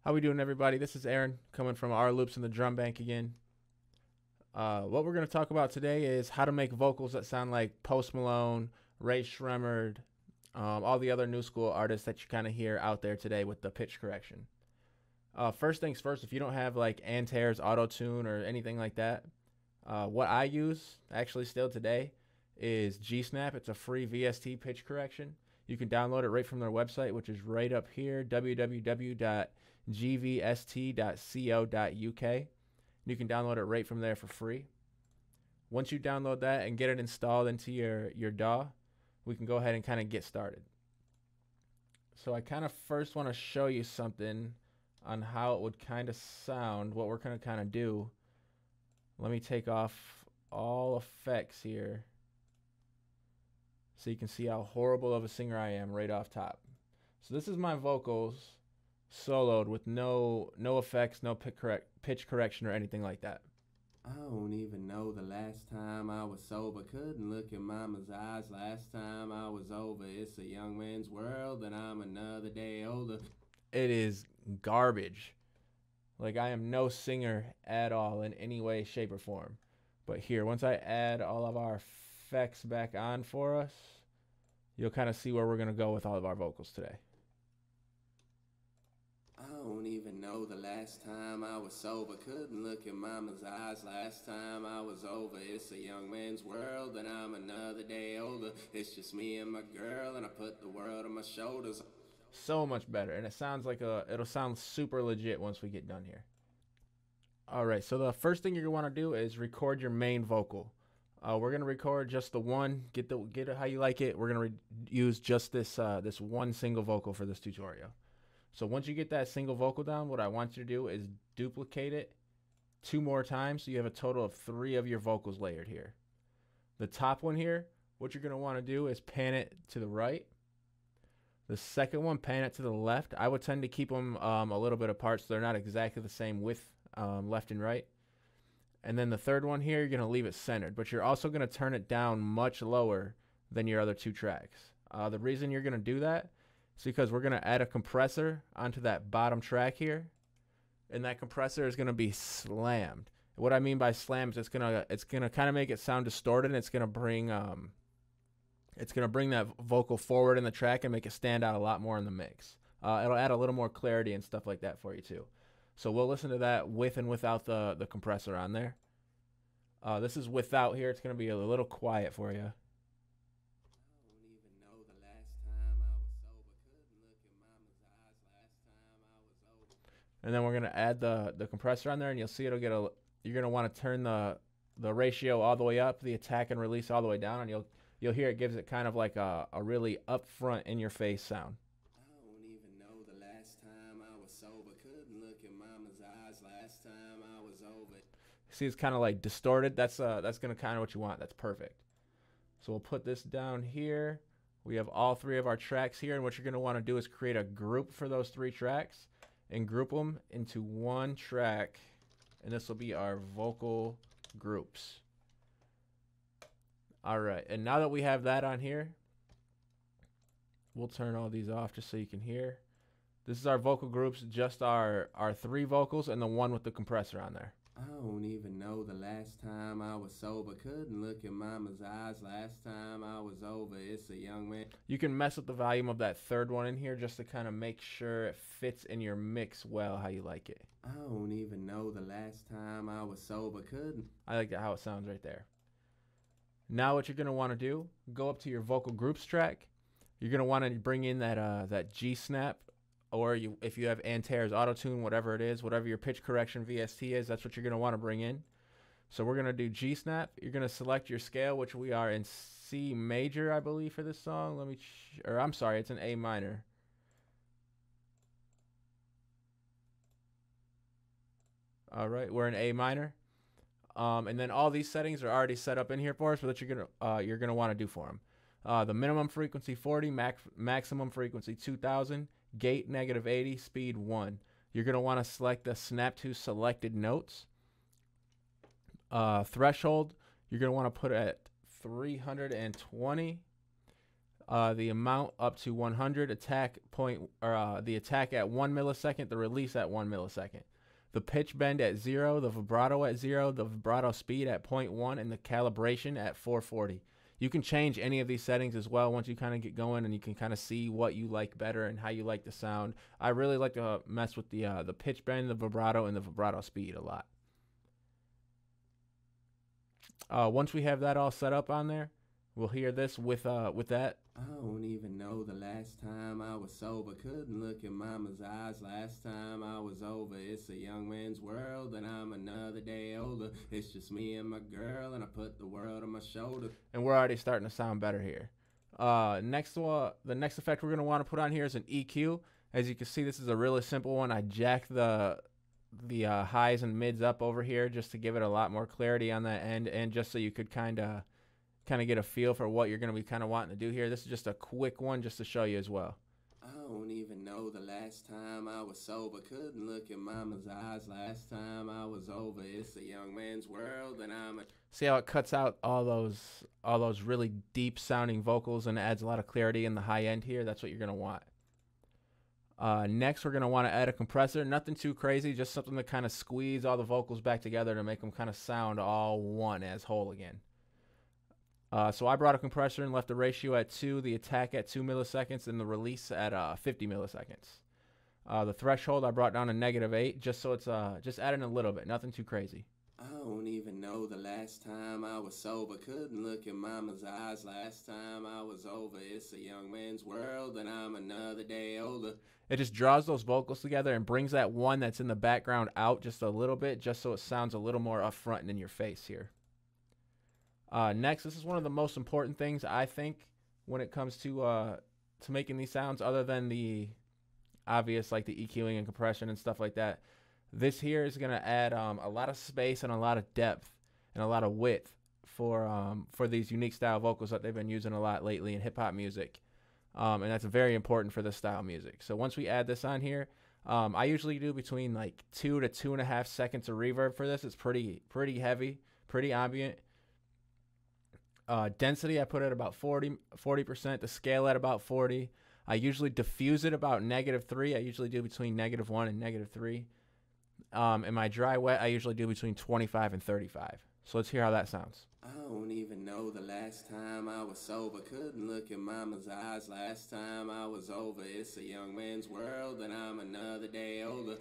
How we doing, everybody? This is Aaron coming from R-Loops TheDrumBank again. What we're going to talk about today is how to make vocals that sound like Post Malone, Ray Shremmerd, all the other new school artists that you kind of hear out there today with the pitch correction. First things first, if you don't have like Antair's auto tune or anything like that, what I use actually still today is G-Snap. It's a free VST pitch correction. You can download it right from their website, which is right up here, www.gvst.co.uk. You can download it right from there for free. Once you download that and get it installed into your DAW, we can go ahead and kind of get started. So I kind of first want to show you something on how it would kind of sound, what we're going to kind of do. Let me take off all effects here so you can see how horrible of a singer I am right off top. So this is my vocals soloed with no effects, no pitch correction or anything like that. I don't even know the last time I was sober. Couldn't look in mama's eyes last time I was over. It's a young man's world and I'm another day older. It is garbage. Like, I am no singer at all in any way, shape, or form. But here, once I add all of our effects back on for us, you'll kind of see where we're going to go with all of our vocals today. I don't even know the last time I was sober. Couldn't look in mama's eyes last time I was over. It's a young man's world and I'm another day older. It's just me and my girl and I put the world on my shoulders. So much better, and it sounds like it'll sound super legit once we get done here. All right, so the first thing you're gonna want to do is record your main vocal. We're gonna record just the one. Get it how you like it. We're gonna use just this one single vocal for this tutorial. So once you get that single vocal down, what I want you to do is duplicate it 2 more times, so you have a total of 3 of your vocals layered here. The top one here, what you're gonna want to do is pan it to the right. The second one, pan it to the left. I would tend to keep them a little bit apart so they're not exactly the same width left and right. And then the third one here, you're going to leave it centered, but you're also going to turn it down much lower than your other 2 tracks. The reason you're going to do that is because we're going to add a compressor onto that bottom track here, and that compressor is going to be slammed. What I mean by slammed is it's gonna kind of make it sound distorted, and it's going to bring that vocal forward in the track and make it stand out a lot more in the mix. It'll add a little more clarity and stuff like that for you too. So we'll listen to that with and without the compressor on there. This is without here. It's going to be a little quiet for you. And then we're going to add the compressor on there, and you'll see you're going to want to turn the ratio all the way up, the attack and release all the way down, and you'll hear it gives it kind of like a really upfront, in your face sound. I don't even know the last time I was sober. Couldn't look in mama's eyes last time I was over. See, it's kind of like distorted. That's gonna kind of what you want. That's perfect. So we'll put this down here. We have all 3 of our tracks here, and what you're gonna want to do is create a group for those 3 tracks and group them into one track, and this will be our vocal groups. All right, and now that we have that on here, we'll turn all these off just so you can hear. This is our vocal groups, just our 3 vocals and the one with the compressor on there. I don't even know the last time I was sober. Couldn't look in mama's eyes last time I was over. It's a young man. You can mess with the volume of that third one in here just to kind of make sure it fits in your mix well how you like it. I don't even know the last time I was sober. Couldn't. I like that how it sounds right there. Now what you're going to want to do, go up to your vocal groups track. You're going to want to bring in that G-Snap, or if you have Antair's auto-tune, whatever it is, whatever your pitch correction VST is, that's what you're going to want to bring in. So we're going to do G-Snap. You're going to select your scale, which we are in C major, I believe, for this song. I'm sorry, it's an A minor. All right, we're in A minor. And then all these settings are already set up in here for us, but that you're gonna want to do for them. The minimum frequency 40, maximum frequency 2000, gate -80, speed 1. You're gonna want to select the snap to selected notes. Threshold, you're gonna want to put at 320. The amount up to 100, attack point, or the attack at 1 millisecond, the release at 1 millisecond. The pitch bend at 0, the vibrato at 0, the vibrato speed at 0.1, and the calibration at 440. You can change any of these settings as well once you kind of get going, and you can kind of see what you like better and how you like the sound. I really like to mess with the pitch bend, the vibrato, and the vibrato speed a lot. Once we have that all set up on there, we'll hear this with that. I don't even know the last time I was sober. Couldn't look in mama's eyes last time I was over. It's a young man's world and I'm another day older. It's just me and my girl and I put the world on my shoulder. And we're already starting to sound better here. The next effect we're going to want to put on here is an EQ. As you can see, this is a really simple one. I jack the highs and mids up over here just to give it a lot more clarity on that end, and just so you could kind of get a feel for what you're going to be kind of wanting to do here. This is just a quick one just to show you as well. I don't even know the last time I was sober. Couldn't look in mama's eyes last time I was over. It's a young man's world and I'm a... See how it cuts out all those really deep sounding vocals and adds a lot of clarity in the high end here? That's what you're going to want. Next, we're going to want to add a compressor. Nothing too crazy, just something to kind of squeeze all the vocals back together to make them kind of sound all one as whole again. So I brought a compressor and left the ratio at 2, the attack at 2 milliseconds, and the release at 50 milliseconds. The threshold I brought down to -8, just so it's just adding a little bit, nothing too crazy. I don't even know the last time I was sober. Couldn't look in mama's eyes last time I was over. It's a young man's world and I'm another day older. It just draws those vocals together and brings that one that's in the background out just a little bit, just so it sounds a little more upfront and in your face here. Next, this is one of the most important things I think when it comes to making these sounds, other than the obvious like the EQing and compression and stuff like that. This here is going to add a lot of space and a lot of depth and a lot of width for these unique style vocals that they've been using a lot lately in hip hop music, and that's very important for this style of music. So once we add this on here, I usually do between like 2 to 2.5 seconds of reverb for this. It's pretty heavy, pretty ambient. Density I put at about 40%, the scale at about 40. I usually diffuse it about -3. I usually do between -1 and -3. And my dry wet I usually do between 25 and 35. So let's hear how that sounds. I don't even know the last time I was sober. Couldn't look in mama's eyes last time I was over. It's a young man's world and I'm another day older.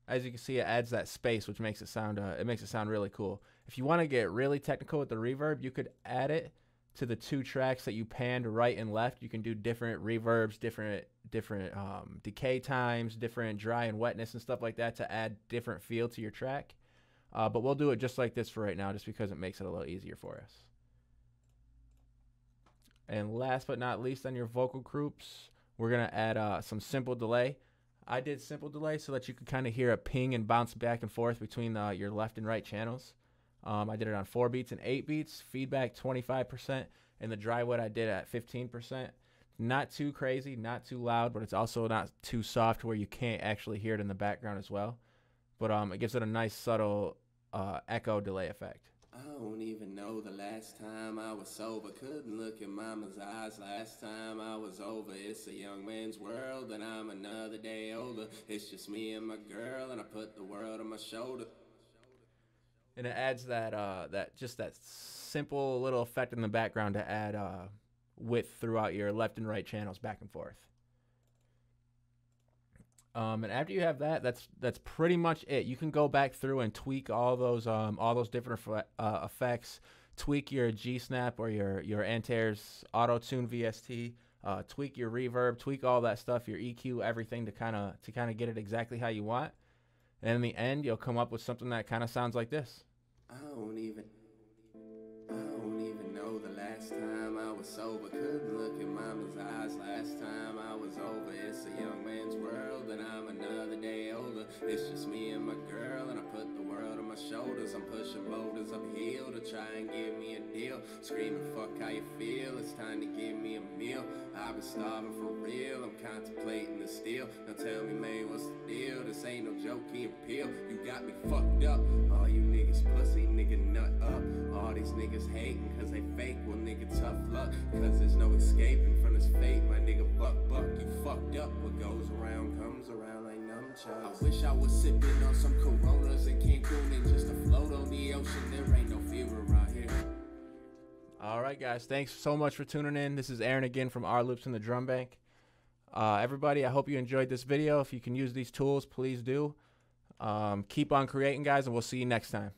As you can see, it adds that space, which makes it sound really cool. If you want to get really technical with the reverb, you could add it to the 2 tracks that you panned right and left. You can do different reverbs, different decay times, different dry and wetness and stuff like that to add different feel to your track. But we'll do it just like this for right now, just because it makes it a little easier for us. And last but not least, on your vocal groups, we're going to add some simple delay. I did simple delay so that you could kind of hear a ping and bounce back and forth between your left and right channels. I did it on 4 beats and 8 beats, feedback 25%, and the dry wet I did at 15%. Not too crazy, not too loud, but it's also not too soft where you can't actually hear it in the background as well. But it gives it a nice subtle echo delay effect. I don't even know the last time I was sober. Couldn't look in mama's eyes last time I was over. It's a young man's world and I'm another day older. It's just me and my girl and I put the world on my shoulder. And it adds that simple little effect in the background to add width throughout your left and right channels back and forth. And after you have that, that's pretty much it. You can go back through and tweak all those different effects. Tweak your G snap or your Antair's auto tune VST. Tweak your reverb. Tweak all that stuff. Your EQ, everything to kind of get it exactly how you want. And in the end, you'll come up with something that kind of sounds like this. I don't even know the last time I was sober. Couldn't look in mama's eyes last time I was over. It's a young man's world and I'm another day older. It's just me and my girl and I put the world on my shoulders. I'm pushing boulders uphill to try and give me a deal. Screaming, fuck how you feel, it's time to give me a meal. I've been starving for real, I'm contemplating the steal. Now tell me, man, what's the deal? this ain't no joke, Key and Peele. You got me fucked up. All you niggas pussy, nigga nut up. All these niggas hating cause they fake. Well, nigga, tough luck, cause there's no escaping from this fate. My nigga, buck, you fucked up. What goes around comes around like nunchucks. I wish I was sipping on some Coronas in Cancun and just afloat on the ocean. There ain't no fear around here. All right, guys. Thanks so much for tuning in. This is Aaron again from R-Loops TheDrumBank. Everybody, I hope you enjoyed this video. If you can use these tools, please do. Keep on creating, guys, and we'll see you next time.